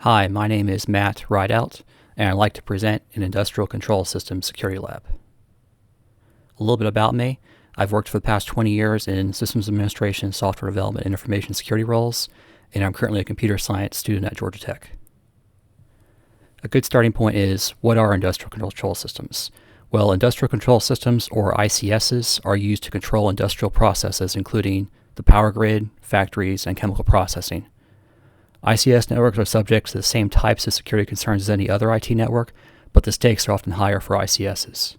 Hi, my name is Matt Rideout, and I'd like to present an Industrial Control Systems Security Lab. A little bit about me. I've worked for the past 20 years in systems administration, software development, and information security roles, and I'm currently a computer science student at Georgia Tech. A good starting point is, what are industrial control systems? Well, industrial control systems, or ICSs, are used to control industrial processes, including the power grid, factories, and chemical processing. ICS networks are subject to the same types of security concerns as any other IT network, but the stakes are often higher for ICSs.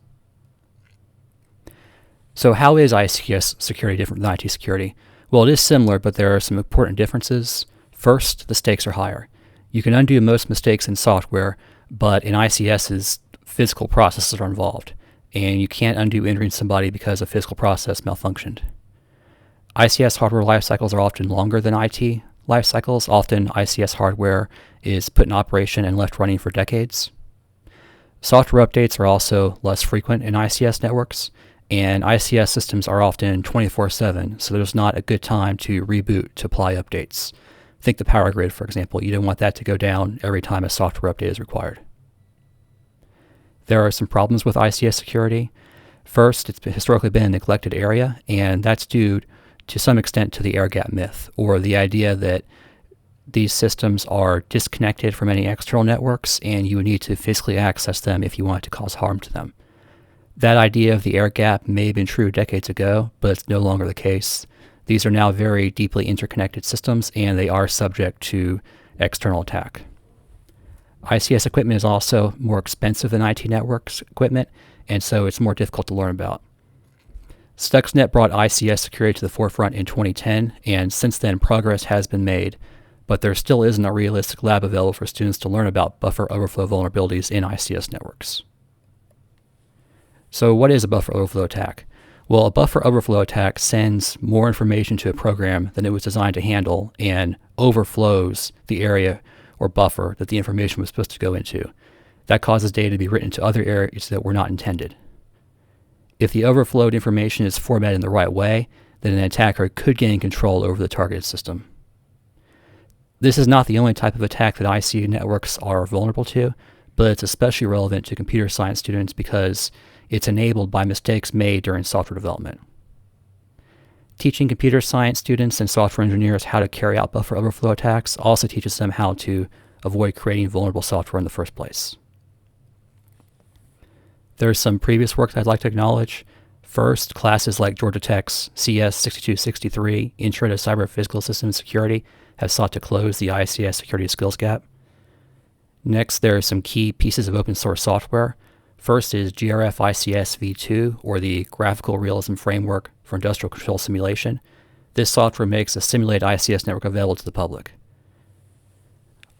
So how is ICS security different than IT security? Well, it is similar, but there are some important differences. First, the stakes are higher. You can undo most mistakes in software, but in ICSs, physical processes are involved, and you can't undo injuring somebody because a physical process malfunctioned. ICS hardware life cycles are often longer than IT life cycles. Often, ICS hardware is put in operation and left running for decades. Software updates are also less frequent in ICS networks, and ICS systems are often 24/7, so there's not a good time to reboot to apply updates. Think the power grid, for example. You don't want that to go down every time a software update is required. There are some problems with ICS security. First, it's historically been a neglected area, and that's due to some extent to the air gap myth, or the idea that these systems are disconnected from any external networks and you would need to physically access them if you wanted to cause harm to them. That idea of the air gap may have been true decades ago, but it's no longer the case. These are now very deeply interconnected systems, and they are subject to external attack. ICS equipment is also more expensive than IT networks equipment, and so it's more difficult to learn about. Stuxnet brought ICS security to the forefront in 2010, and since then progress has been made, but there still isn't a realistic lab available for students to learn about buffer overflow vulnerabilities in ICS networks. So what is a buffer overflow attack? Well, a buffer overflow attack sends more information to a program than it was designed to handle and overflows the area or buffer that the information was supposed to go into. That causes data to be written to other areas that were not intended. If the overflowed information is formatted in the right way, then an attacker could gain control over the targeted system. This is not the only type of attack that IC networks are vulnerable to, but it's especially relevant to computer science students because it's enabled by mistakes made during software development. Teaching computer science students and software engineers how to carry out buffer overflow attacks also teaches them how to avoid creating vulnerable software in the first place. There's some previous work that I'd like to acknowledge. First, classes like Georgia Tech's CS 6263, Intro to Cyber Physical Systems Security, have sought to close the ICS security skills gap. Next, there are some key pieces of open source software. First is GRF ICS v2, or the Graphical Realism Framework for Industrial Control Simulation. This software makes a simulated ICS network available to the public.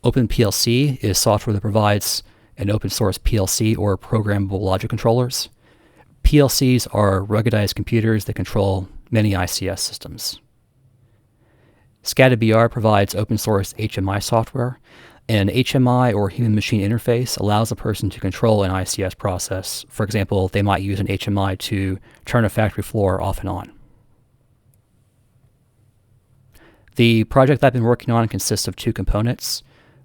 OpenPLC is software that provides an open source PLC, or programmable logic controllers. PLCs are ruggedized computers that control many ICS systems. SCADA-BR provides open source HMI software. An HMI, or human-machine interface, allows a person to control an ICS process. For example, they might use an HMI to turn a factory floor off and on. The project I've been working on consists of two components.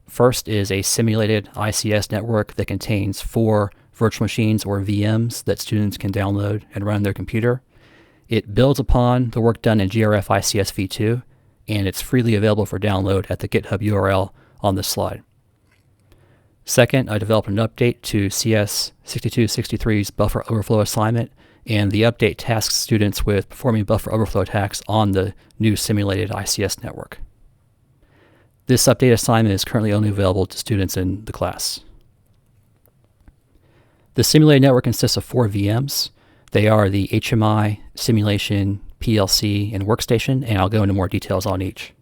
First is a simulated ICS network that contains 4 virtual machines, or VMs, that students can download and run on their computer. It builds upon the work done in GRF ICS v2, and it's freely available for download at the GitHub URL on this slide. Second, I developed an update to CS 6263's buffer overflow assignment, and the update tasks students with performing buffer overflow attacks on the new simulated ICS network. This update assignment is currently only available to students in the class. The simulated network consists of 4 VMs. They are the HMI, simulation, PLC, and workstation, and I'll go into more details on each.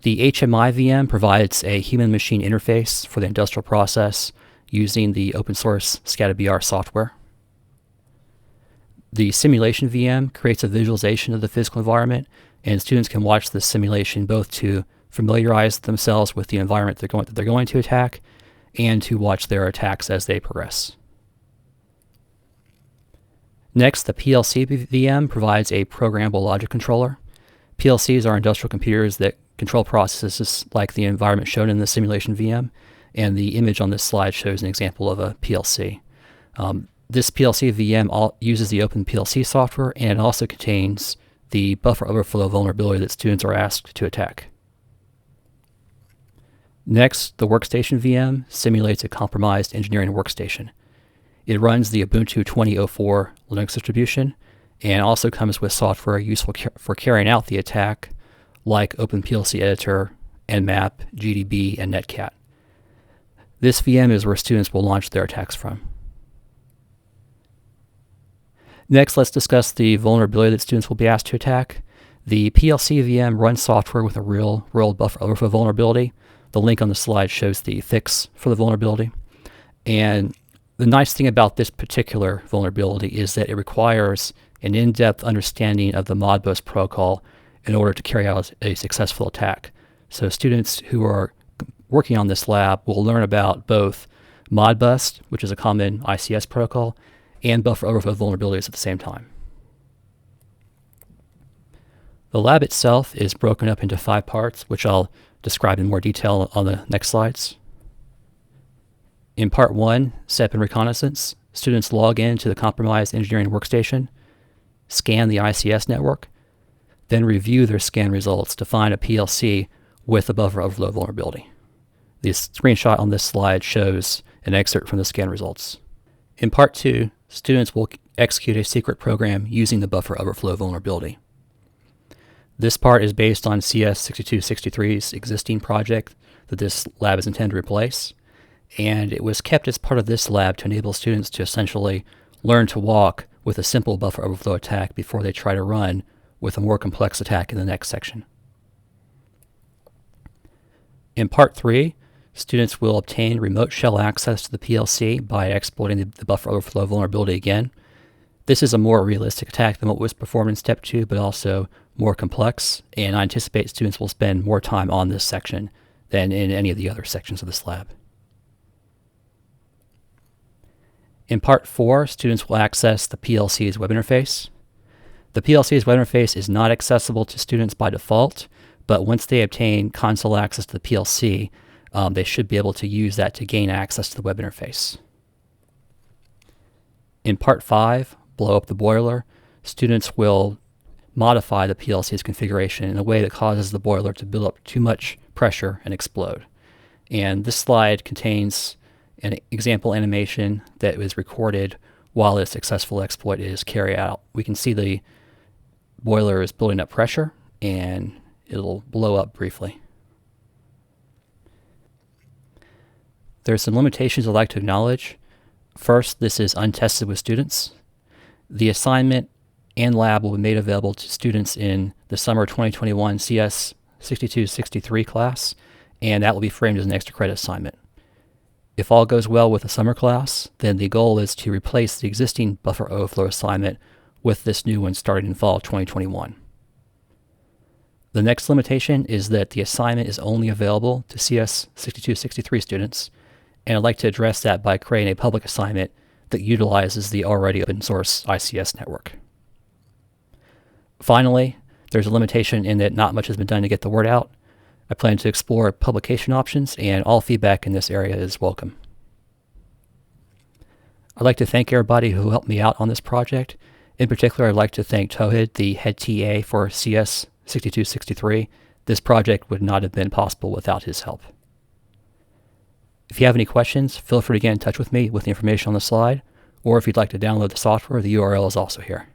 The HMI VM provides a human-machine interface for the industrial process using the open-source SCADA-BR software. The simulation VM creates a visualization of the physical environment, and students can watch the simulation both to familiarize themselves with the environment that they're going to attack and to watch their attacks as they progress. Next, the PLC VM provides a programmable logic controller. PLCs are industrial computers that control processes like the environment shown in the simulation VM, and the image on this slide shows an example of a PLC. This PLC VM uses the OpenPLC software, and it also contains the buffer overflow vulnerability that students are asked to attack. Next, the workstation VM simulates a compromised engineering workstation. It runs the Ubuntu 2004 Linux distribution and also comes with software useful for carrying out the attack, like OpenPLC Editor, Nmap, GDB, and Netcat. This VM is where students will launch their attacks from. Next, let's discuss the vulnerability that students will be asked to attack. The PLC VM runs software with a real-world buffer overflow vulnerability. The link on the slide shows the fix for the vulnerability. And the nice thing about this particular vulnerability is that it requires an in-depth understanding of the Modbus protocol in order to carry out a successful attack. So students who are working on this lab will learn about both Modbus, which is a common ICS protocol, and buffer overflow vulnerabilities at the same time. The lab itself is broken up into 5 parts, which I'll describe in more detail on the next slides. In part 1, SEP and Reconnaissance, students log in to the compromised engineering workstation, scan the ICS network, then review their scan results to find a PLC with a buffer overflow vulnerability. The screenshot on this slide shows an excerpt from the scan results. In part 2, students will execute a secret program using the buffer overflow vulnerability. This part is based on CS6263's existing project that this lab is intended to replace, and it was kept as part of this lab to enable students to essentially learn to walk with a simple buffer overflow attack before they try to run with a more complex attack in the next section. In part 3, students will obtain remote shell access to the PLC by exploiting the buffer overflow vulnerability again. This is a more realistic attack than what was performed in Step 2, but also more complex, and I anticipate students will spend more time on this section than in any of the other sections of this lab. In part 4, students will access the PLC's web interface. The PLC's web interface is not accessible to students by default, but once they obtain console access to the PLC, they should be able to use that to gain access to the web interface. In part 5, blow up the boiler, students will modify the PLC's configuration in a way that causes the boiler to build up too much pressure and explode. And this slide contains an example animation that was recorded while a successful exploit is carried out. We can see the boiler is building up pressure and it'll blow up briefly. There's some limitations I'd like to acknowledge. First, this is untested with students. The assignment and lab will be made available to students in the summer 2021 CS 6263 class, and that will be framed as an extra credit assignment. If all goes well with the summer class, then the goal is to replace the existing buffer overflow assignment with this new one starting in fall 2021. The next limitation is that the assignment is only available to CS 6263 students, and I'd like to address that by creating a public assignment that utilizes the already open source ICS network. Finally, there's a limitation in that not much has been done to get the word out. I plan to explore publication options, and all feedback in this area is welcome. I'd like to thank everybody who helped me out on this project. In particular, I'd like to thank Tohid, the head TA for CS 6263. This project would not have been possible without his help. If you have any questions, feel free to get in touch with me with the information on the slide, or if you'd like to download the software, the URL is also here.